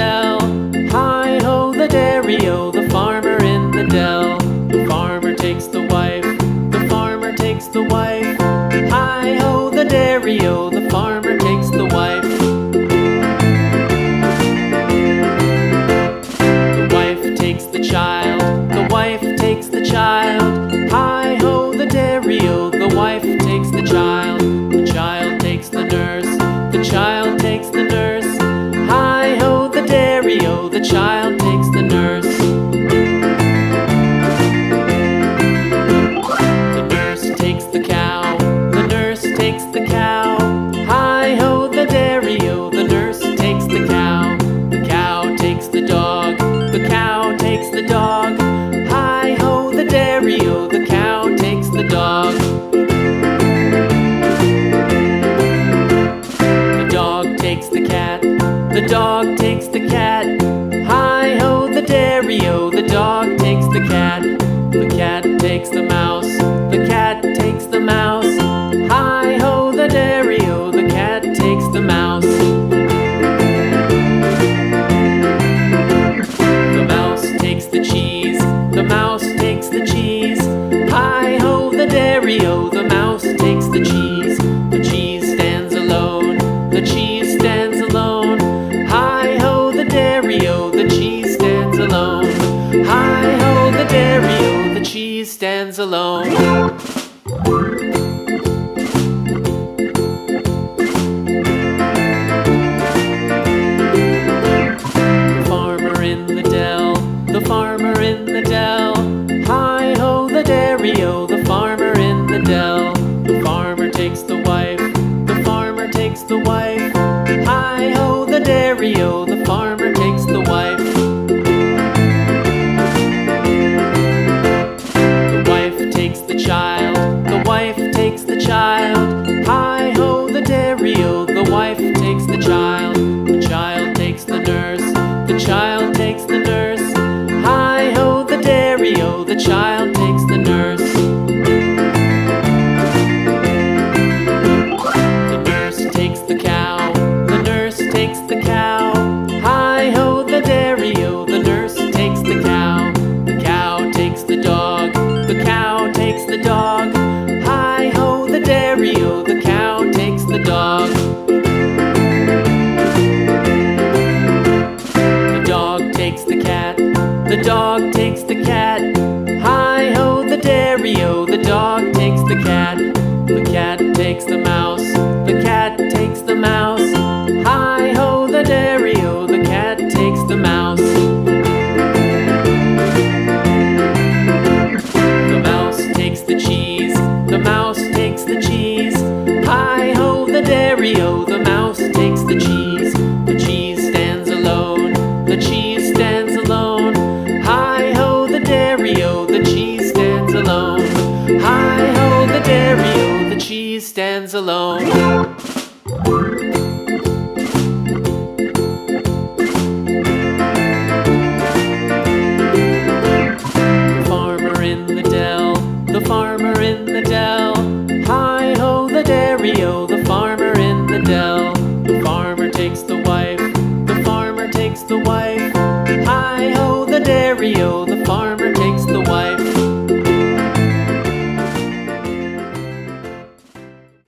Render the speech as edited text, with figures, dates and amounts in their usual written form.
dell. Hi-ho, the dairy-o, the farmer in the dell. The farmer takes the wife, the farmer takes the wife. Hi-ho, the dairy-o, the farmer takes the wife. The wife takes the child, the wife takes the child. Hi-ho, the dairy-o, the wife takes the child. The child takes the nurse, the child takes the nurse. Hi-ho, the dairy-o, the child takes the nurse. The nurse takes the cow, the nurse takes the cow. Hi-ho, the dairy-o, the nurse takes the cow. The cow takes the dog, the cow takes the dog. Hi-ho, the dairy-o, the cow takes the dog. The dog takes the cat, the dog takes the cat. Hi-ho, the dairy-o, the dog takes the cat. The cat takes the mouse, the cat takes the mouse. Hi-ho, the dairy-o, the cat takes the mouse. The mouse takes the cheese, the mouse takes the cheese. Hi-ho, the dairy-o, the mouse takes the cheese. The cheese stands alone, the cheese stands alone. Hi-ho, the dairy-o, the cheese stands alone. Hi-ho, the dairy-o, the cheese stands alone. The farmer in the dell, the farmer in the dell. Hi-ho, the dairy-o, the farmer in the dell. The farmer takes the wife, the farmer takes the wife. Hi-ho, the dairy-o, the farmer takes the wife. The wife takes the child, the wife takes the child. Hi-ho, the dairy-o, the wife takes the child. The child takes the nurse, the child takes the nurse. Hi-ho, the dairy-o, the child takes the nurse. The nurse takes the cow, the nurse takes the cow. Hi-ho, the dairy-o, the nurse takes the cow. The cow takes the dog, the cow takes the dog. Hi-ho, the dairy-o, the cow takes the dog. The dog takes the cat, the dog takes the cat. Hi-ho, the dairy-o, the dog takes the cat. The cat takes the mouse, the cat takes the mouse. Hi-ho, the dairy-o, the cat takes the mouse. The mouse takes the cheese, the mouse takes the cheese. Hi-ho, the dairy-o, the mouse takes the cheese. The cheese stands alone, the cheese stands alone. Hi-ho, the dairy-o, the cheese stands alone. Hi-ho, the dairy-o, the cheese stands alone. The farmer in the dell, the farmer in the dell. Hi-ho, the dairy-o, the farmer in the dell. The farmer takes the wife, the farmer takes the wife. Hi-ho, the dairy-o, the farmer